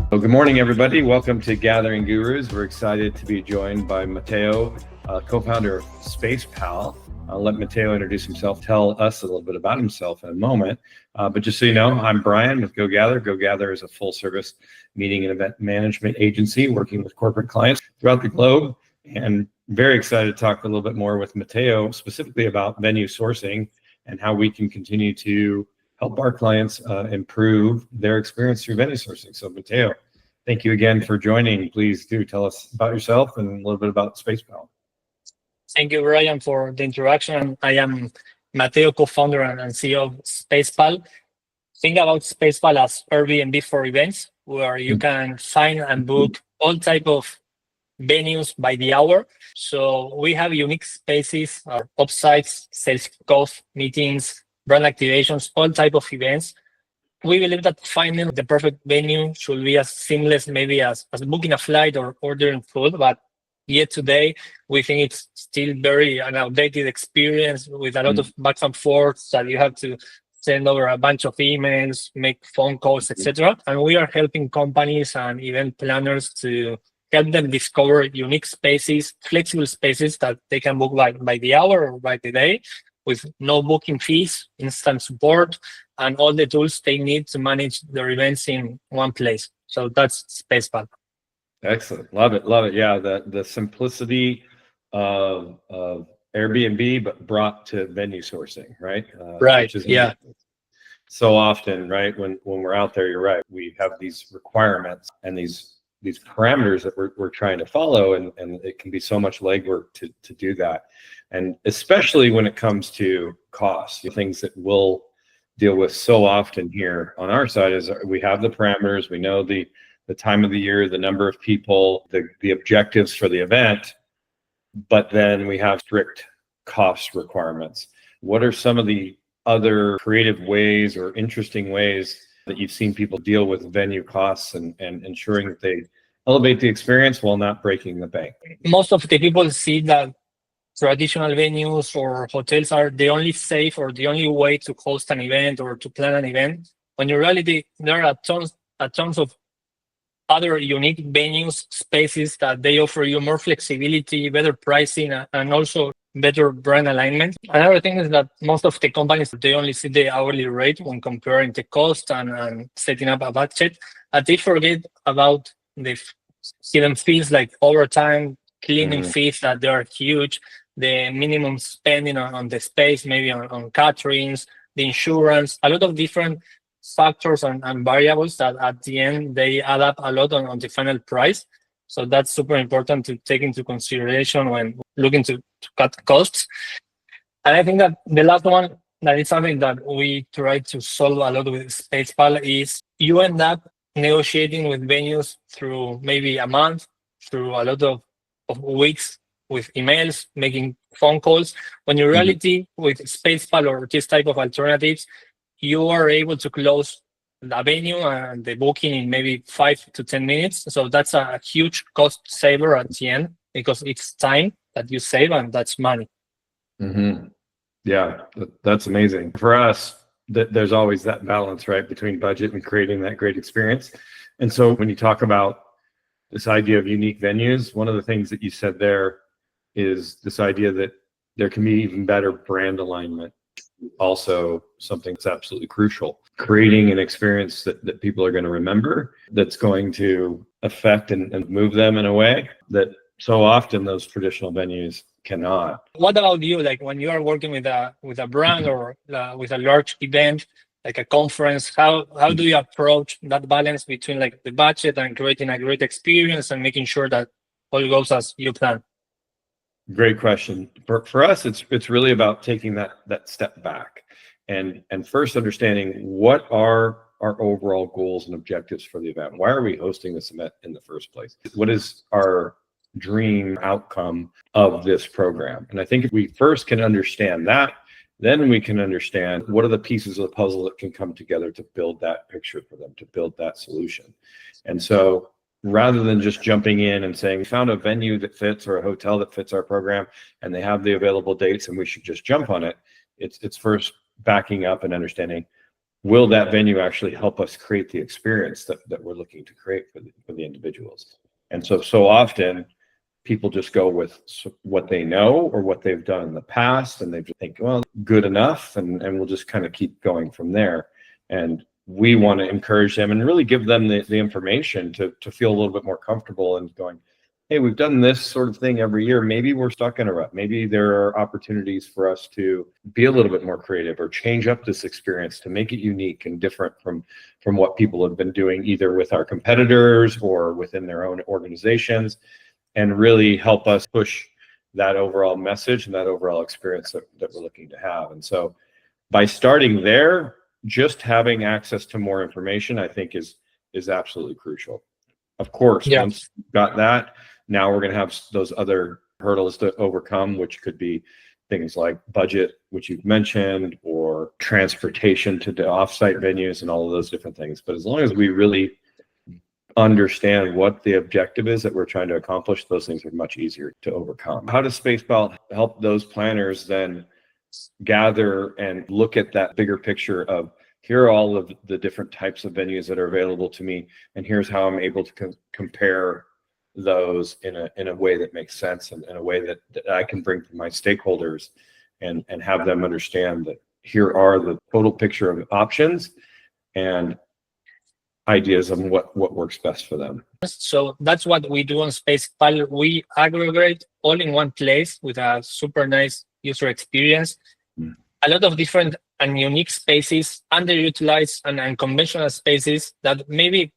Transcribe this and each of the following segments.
Well, good morning, everybody. Welcome to Gathering Gurus. We're excited to be joined by Mateo, co-founder of SpacePal. I'll let Mateo introduce himself, tell us a little bit about himself in a moment. But just so you know, I'm Brian with GoGather. GoGather is a full-service meeting and event management agency working with corporate clients throughout the globe. And very excited to talk a little bit more with Mateo, specifically about venue sourcing and how we can continue to help our clients improve their experience through venue sourcing. So Mateo, thank you again for joining. Please do tell us about yourself and a little bit about SpacePal. Thank you, Brian, for the introduction. I am Mateo, co-founder and CEO of SpacePal. Think about SpacePal as Airbnb for events, where you can find and book all type of venues by the hour. So we have unique spaces, our offsites, sales kickoff, meetings, brand activations, all type of events. We believe that finding the perfect venue should be as seamless maybe as booking a flight or ordering food, but yet today we think it's still very an outdated experience with a lot of back and forth that you have to send over a bunch of emails, make phone calls, etc. And we are helping companies and event planners to help them discover unique spaces, flexible spaces that they can book by the hour or by the day with no booking fees, instant support, and all the tools they need to manage their events in one place. So that's SpacePal. Excellent. Love it. Love it. Yeah, the simplicity of Airbnb, but brought to venue sourcing, right? Right. Yeah. So often, right, when we're out there, you're right, we have these requirements and these parameters that we're trying to follow, and it can be so much legwork to do that. And especially when it comes to costs, the things that we'll deal with so often here on our side is we have the parameters, we know the time of the year, the number of people, the objectives for the event, but then we have strict cost requirements. What are some of the other creative ways or interesting ways that you've seen people deal with venue costs and ensuring that they elevate the experience while not breaking the bank? Most of the people see that traditional venues or hotels are the only safe or the only way to host an event or to plan an event. When in reality, there are tons of other unique venues, spaces that they offer you more flexibility, better pricing, and also better brand alignment. Another thing is that most of the companies, they only see the hourly rate when comparing the cost and setting up a budget. And they forget about the hidden fees like overtime, cleaning fees that they are huge, the minimum spending on the space, maybe on caterings, the insurance, a lot of different factors and variables that at the end they add up a lot on the final price. So that's super important to take into consideration when looking to cut costs. And I think that the last one, that is something that we try to solve a lot with SpacePal, is you end up negotiating with venues through maybe a month, through a lot of weeks with emails, making phone calls. When in reality, with SpacePal or this type of alternatives, you are able to close the venue and the booking in maybe 5 to 10 minutes. So that's a huge cost saver at the end because it's time that you save and that's money. Yeah, that's amazing. For us, there's always that balance, right, between budget and creating that great experience. And so when you talk about this idea of unique venues, one of the things that you said there is this idea that there can be even better brand alignment. Also something that's absolutely crucial. Creating an experience that people are going to remember, that's going to affect and move them in a way that so often those traditional venues cannot. What about you? Like when you are working with a brand or with a large event, like a conference, how do you approach that balance between like the budget and creating a great experience and making sure that all goes as you plan? Great question. For us, it's really about taking that step back and first understanding what are our overall goals and objectives for the event. Why are we hosting this event in the first place? What is our dream outcome of this program? And I think if we first can understand that, then we can understand what are the pieces of the puzzle that can come together to build that picture for them, to build that solution. And so rather than just jumping in and saying, we found a venue that fits or a hotel that fits our program and they have the available dates and we should just jump on it, it's first backing up and understanding will that venue actually help us create the experience that we're looking to create for the individuals? And so often people just go with what they know or what they've done in the past, and they just think, well, good enough, and we'll just kind of keep going from there. And we want to encourage them and really give them the information to feel a little bit more comfortable and going, hey, we've done this sort of thing every year. Maybe we're stuck in a rut. Maybe there are opportunities for us to be a little bit more creative or change up this experience to make it unique and different from what people have been doing, either with our competitors or within their own organizations, and really help us push that overall message and that overall experience that we're looking to have. And so by starting there, just having access to more information, I think is absolutely crucial. Of course, once you've got that, now we're going to have those other hurdles to overcome, which could be things like budget, which you've mentioned, or transportation to the offsite venues and all of those different things. But as long as we really understand what the objective is that we're trying to accomplish, those things are much easier to overcome. How does SpacePal help those planners then gather and look at that bigger picture of, here are all of the different types of venues that are available to me, and here's how I'm able to compare those in a way that makes sense, and in a way that I can bring to my stakeholders and have them understand that here are the total picture of options and ideas of what works best for them. So that's what we do on SpacePal. We aggregate all in one place with a super nice user experience. A lot of different and unique spaces, underutilized and unconventional spaces that maybe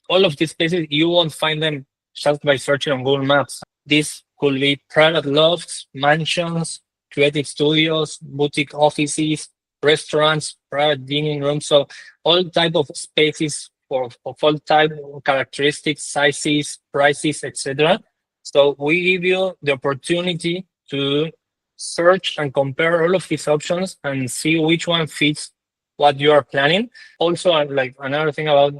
all of these spaces, you won't find them just by searching on Google Maps. This could be private lofts, mansions, creative studios, boutique offices, restaurants, private dining rooms. So all type of spaces of all type of characteristics, sizes, prices, etc. So we give you the opportunity to search and compare all of these options and see which one fits what you are planning. Also, like another thing about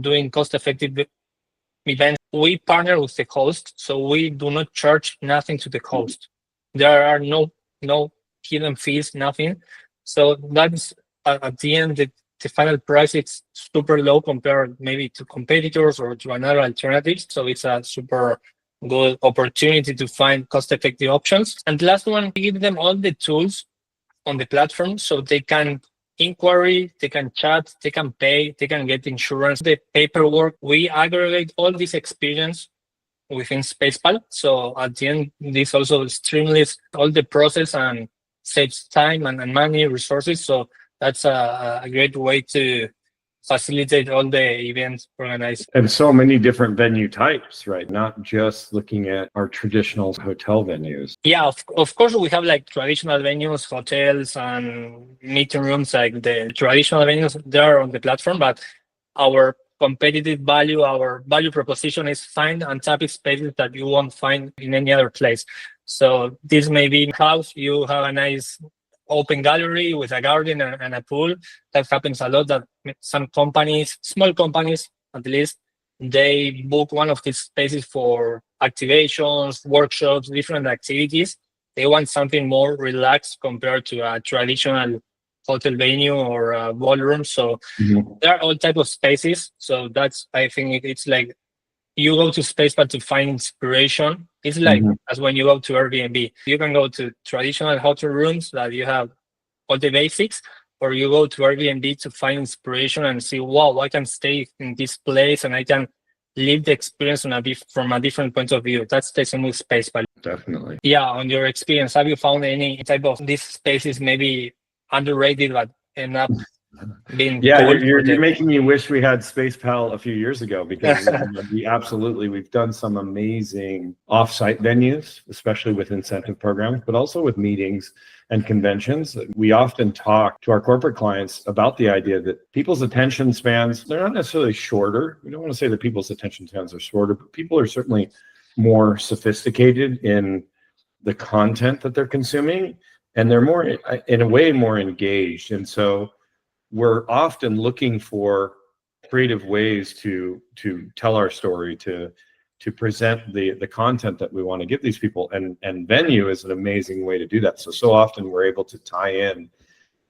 doing cost-effective events, we partner with the host, so we do not charge nothing to the host. There are no hidden fees, nothing. So that's at the end, the final price is super low compared maybe to competitors or to another alternative. So it's a super good opportunity to find cost-effective options. And the last one, we give them all the tools on the platform so they can inquiry, they can chat, they can pay, they can get insurance, the paperwork. We aggregate all this experience within SpacePal. So at the end, this also streamlines all the process and saves time and money, resources. So that's a great way to facilitate all the events organized. And so many different venue types, right? Not just looking at our traditional hotel venues. Yeah, of course, we have like traditional venues, hotels and meeting rooms, like the traditional venues, they're on the platform, but our competitive value, our value proposition is find untapped spaces that you won't find in any other place. So this may be house, you have a nice open gallery with a garden and a pool. That happens a lot, that some companies, small companies at least, they book one of these spaces for activations, workshops, different activities. They want something more relaxed compared to a traditional hotel venue or a ballroom. So there are all types of spaces. So that's, I think it's like you go to SpacePal to find inspiration. It's like as when you go to Airbnb. You can go to traditional hotel rooms that you have all the basics, or you go to Airbnb to find inspiration and see, wow, I can stay in this place and I can live the experience from a different point of view. That's the same with SpacePal. Definitely. Yeah, on your experience, have you found any type of these spaces maybe underrated but end up being you're making me wish we had SpacePal a few years ago, because we've done some amazing offsite venues, especially with incentive programs, but also with meetings and conventions. We often talk to our corporate clients about the idea that people's attention spans, they're not necessarily shorter. We don't want to say that people's attention spans are shorter, but people are certainly more sophisticated in the content that they're consuming, and they're more, in a way, more engaged. And so we're often looking for creative ways to tell our story, to present the content that we want to give these people, and venue is an amazing way to do that. So often we're able to tie in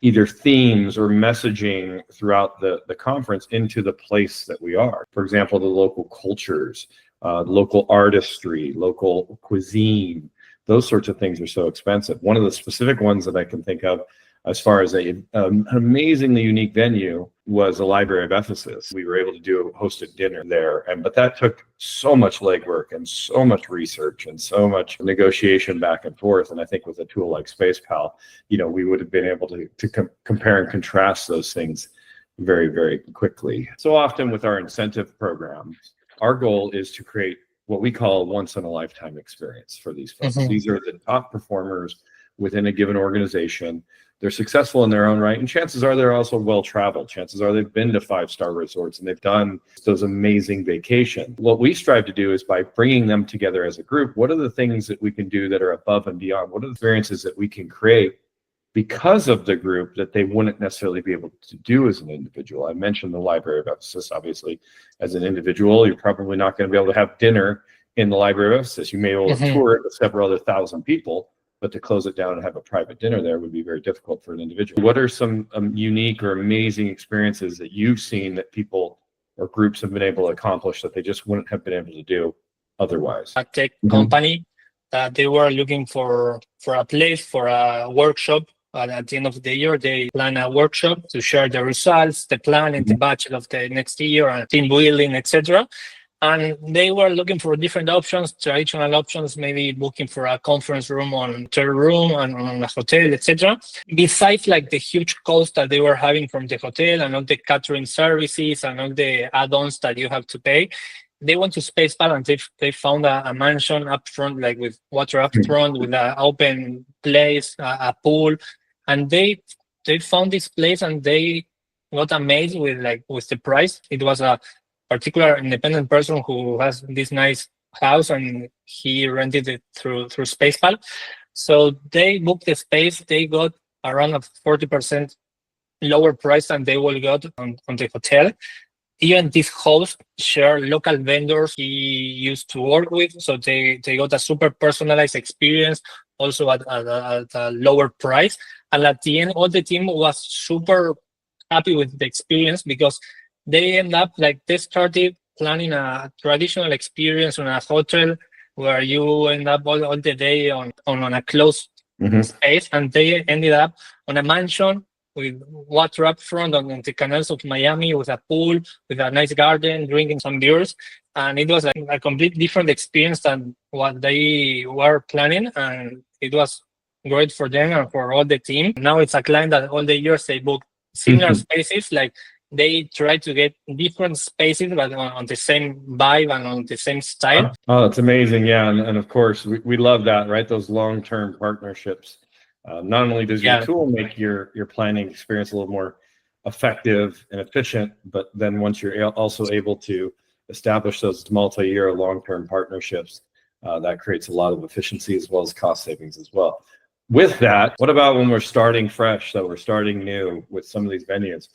either themes or messaging throughout the conference into the place that we are. For example, the local cultures, local artistry, local cuisine, those sorts of things are so expensive. One of the specific ones that I can think of as far as an amazingly unique venue was the Library of Ephesus. We were able to do a hosted dinner there, but that took so much legwork and so much research and so much negotiation back and forth. And I think with a tool like SpacePal, we would have been able to compare and contrast those things very, very quickly. So often with our incentive programs, our goal is to create what we call a once-in-a-lifetime experience for these folks. Mhm. These are the top performers within a given organization. They're successful in their own right, and chances are they're also well-traveled. Chances are they've been to 5-star resorts and they've done those amazing vacations. What we strive to do is, by bringing them together as a group, what are the things that we can do that are above and beyond? What are the experiences that we can create because of the group that they wouldn't necessarily be able to do as an individual? I mentioned the Library of Ephesus. Obviously, as an individual, you're probably not going to be able to have dinner in the Library of Ephesus. You may be able to tour it with several other thousand people, but to close it down and have a private dinner there would be very difficult for an individual. What are some unique or amazing experiences that you've seen that people or groups have been able to accomplish that they just wouldn't have been able to do otherwise? A tech company that they were looking for a place for a workshop. At the end of the year, they plan a workshop to share the results, the plan, and the budget of the next year, and team building, etc. And they were looking for different options, traditional options, maybe booking for a conference room on hotel room and on a hotel, etc. Besides like the huge cost that they were having from the hotel and all the catering services and all the add-ons that you have to pay, they went to SpacePal and they found a mansion up front, like with water up front, with an open place, a pool. And they found this place and they got amazed with the price. It was a particular independent person who has this nice house and he rented it through SpacePal. So they booked the space. They got around a 40% lower price than they will get on the hotel. Even this host shared local vendors he used to work with, so they got a super personalized experience, also at a lower price. And at the end, all the team was super happy with the experience because they end up they started planning a traditional experience on a hotel where you end up all the day on a closed space, and they ended up on a mansion with water up front on the canals of Miami, with a pool, with a nice garden, drinking some beers. And it was a complete different experience than what they were planning. And it was great for them and for all the team. Now it's a client that all the years they book similar spaces. They try to get different spaces, but on the same vibe and on the same style. Oh, that's amazing. Yeah. And of course, we love that, right? Those long-term partnerships. Not only does your tool make your planning experience a little more effective and efficient, but then once you're also able to establish those multi-year long-term partnerships, that creates a lot of efficiency as well as cost savings as well. With that, what about when we're starting fresh, so we're starting new with some of these venues?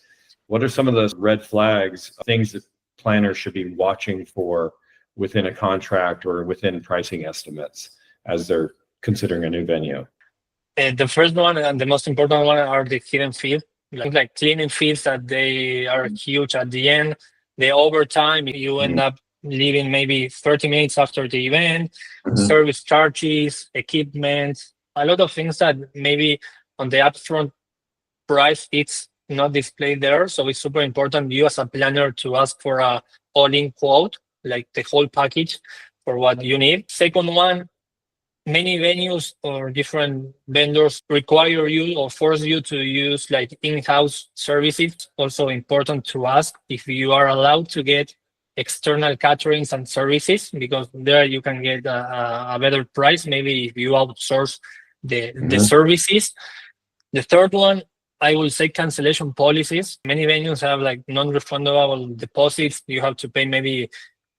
What are some of those red flags, things that planners should be watching for within a contract or within pricing estimates as they're considering a new venue? The first one and the most important one are the hidden fees, like cleaning fees that they are huge at the end. The overtime, you end up leaving maybe 30 minutes after the event, service charges, equipment, a lot of things that maybe on the upfront price, it's not displayed there. So it's super important you as a planner to ask for a all-in quote, like the whole package for what you need. Second one, many venues or different vendors require you or force you to use in-house services. Also important to ask if you are allowed to get external caterings and services, because there you can get a better price, maybe if you outsource the services. The third one, I will say cancellation policies. Many venues have non-refundable deposits. You have to pay maybe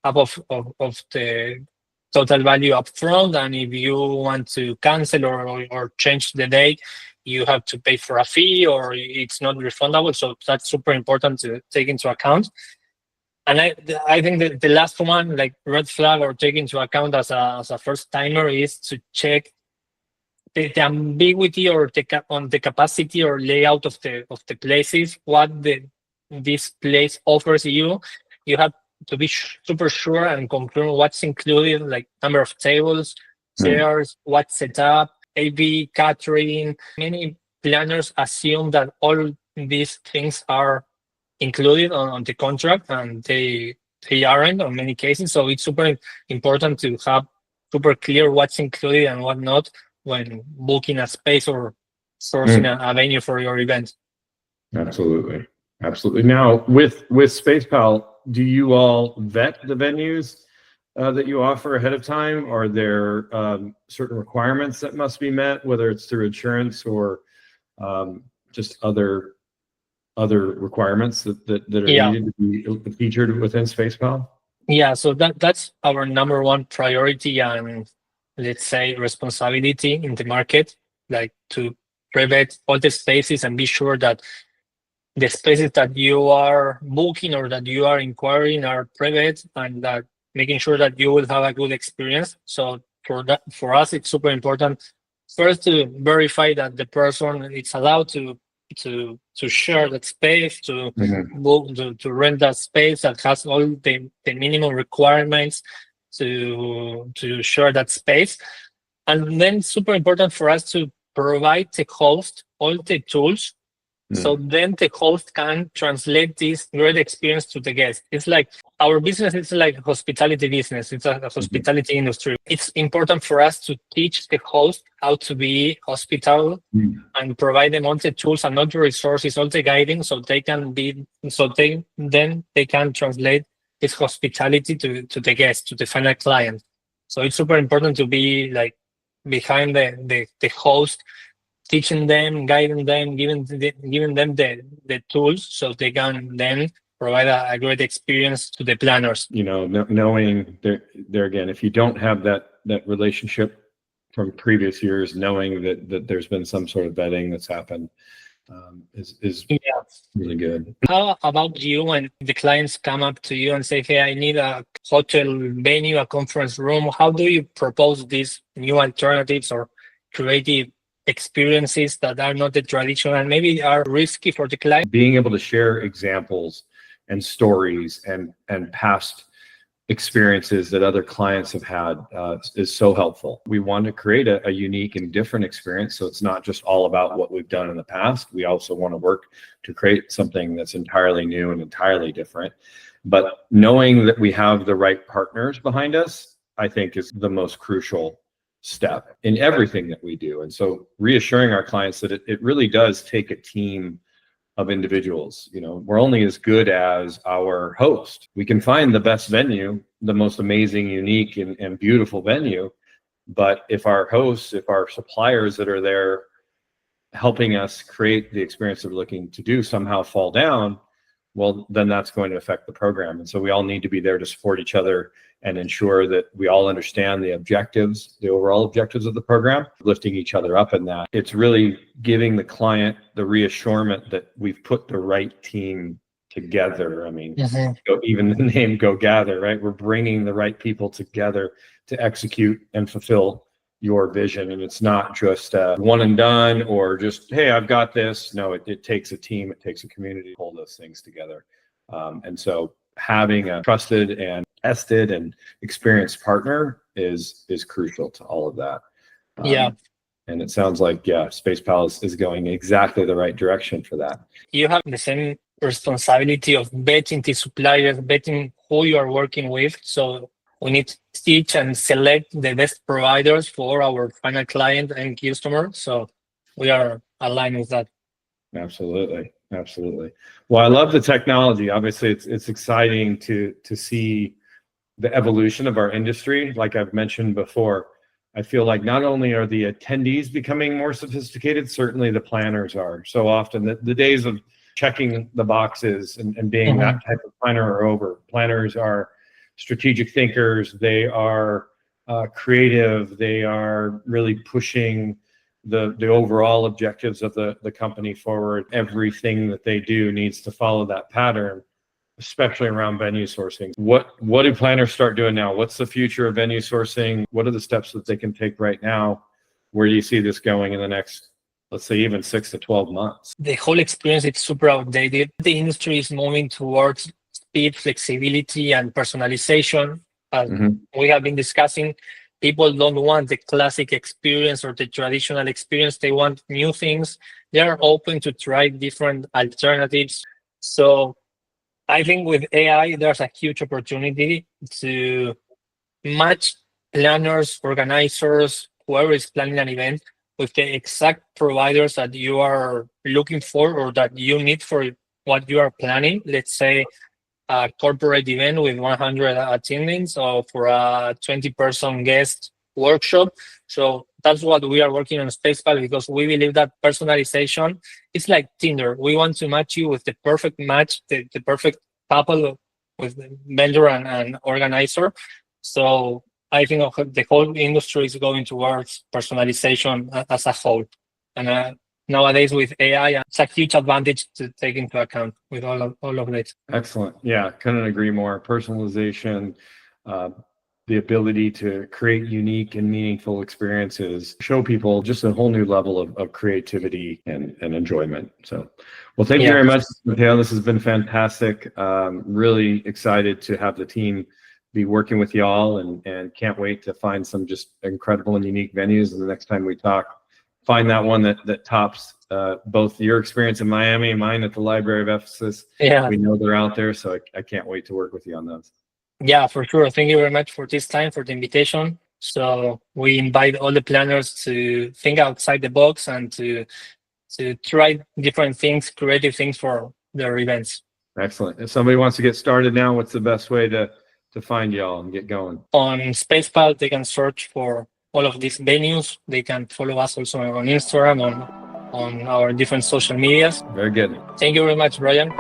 half of the total value up front, and if you want to cancel or change the date, you have to pay for a fee or it's not refundable. So that's super important to take into account. And I think that the last one, red flag or take into account as a first timer, is to check the ambiguity or on the capacity or layout of the places, what this place offers you. You have to be super sure and confirm what's included, like number of tables, chairs, what's set up, AV, catering. Many planners assume that all these things are included on the contract, and they aren't in many cases. So it's super important to have super clear what's included and what not when booking a space or sourcing a venue for your event. Absolutely. Absolutely. Now, with SpacePal, do you all vet the venues that you offer ahead of time? Are there certain requirements that must be met, whether it's through insurance or just other requirements that are needed to be featured within SpacePal? Yeah, so that's our number one priority and, let's say, responsibility in the market, like to prevent all the spaces and be sure that the spaces that you are booking or that you are inquiring are private, and that making sure that you will have a good experience. So for us, it's super important first to verify that the person is allowed to share that space, to book, to rent that space that has all the minimum requirements to share that space. And then super important for us to provide the host all the tools, so then the host can translate this great experience to the guest. It's like our business is like a hospitality business. It's a hospitality industry. It's important for us to teach the host how to be hospitable and provide them all the tools and all the resources, all the guiding, so they can translate this hospitality to the guest, to the final client. So it's super important to be like behind the host, teaching them, guiding them, giving them the tools so they can then provide a great experience to the planners. You know, knowing there again, if you don't have that relationship from previous years, knowing that there's been some sort of vetting that's happened is really good. How about you when the clients come up to you and say, hey, I need a hotel venue, a conference room? How do you propose these new alternatives or creative experiences that are not the traditional and maybe are risky for the client? Being able to share examples and stories and past experiences that other clients have had is so helpful. We want to create a unique and different experience, so it's not just all about what we've done in the past. We also want to work to create something that's entirely new and entirely different. But knowing that we have the right partners behind us, I think, is the most crucial step in everything that we do. And so reassuring our clients that it really does take a team of individuals. You know, we're only as good as our host. We can find the best venue, the most amazing, unique, and beautiful venue. But if our hosts, if our suppliers that are there helping us create the experience that we're looking to do somehow fall down, well, then that's going to affect the program. And so we all need to be there to support each other and ensure that we all understand the objectives, the overall objectives of the program, lifting each other up in that. It's really giving the client the reassurance that we've put the right team together. I mean, even the name GoGather, right? We're bringing the right people together to execute and fulfill your vision. And it's not just one and done or just, hey, I've got this. No, it takes a team, it takes a community to pull those things together. And so having a trusted and tested and experienced partner is crucial to all of that. And it sounds like, SpacePal is going exactly the right direction for that. You have the same responsibility of vetting the suppliers, vetting who you are working with. So we need to teach and select the best providers for our final client and customer. So we are aligned with that. Absolutely. Well, I love the technology. Obviously, it's exciting to see the evolution of our industry. Like I've mentioned before, I feel like not only are the attendees becoming more sophisticated, certainly the planners are. So often the days of checking the boxes and being that type of planner are over. Planners are strategic thinkers. They are creative. They are really pushing the overall objectives of the company forward. Everything that they do needs to follow that pattern, especially around venue sourcing. What do planners start doing now? What's the future of venue sourcing? What are the steps that they can take right now where do you see this going in the next, let's say, even 6 to 12 months? The whole experience is super outdated. The industry is moving towards speed, flexibility, and personalization. As we have been discussing, people don't want the classic experience or the traditional experience. They want new things. They are open to try different alternatives. So I think with AI, there's a huge opportunity to match planners, organizers, whoever is planning an event with the exact providers that you are looking for or that you need for what you are planning. Let's say a corporate event with 100 attendings or for a 20-person guest workshop. So that's what we are working on SpacePal, because we believe that personalization is like Tinder. We want to match you with the perfect match, the perfect couple with the vendor and organizer. So I think the whole industry is going towards personalization as a whole. And nowadays with AI, it's a huge advantage to take into account with all of it. Excellent. Yeah, couldn't agree more. Personalization, the ability to create unique and meaningful experiences, show people just a whole new level of creativity and enjoyment. So, well, thank you very much, Mateo. This has been fantastic. Really excited to have the team be working with y'all, and can't wait to find some just incredible and unique venues. And the next time we talk, find that one that tops both your experience in Miami and mine at the Library of Ephesus. Yeah, we know they're out there, so I can't wait to work with you on those. Yeah, for sure. Thank you very much for this time, for the invitation. So we invite all the planners to think outside the box and to try different things, creative things for their events. Excellent. If somebody wants to get started now, what's the best way to find y'all and get going? On SpacePal, they can search for all of these venues. They can follow us also on Instagram, on our different social medias. Very good. Thank you very much, Brian.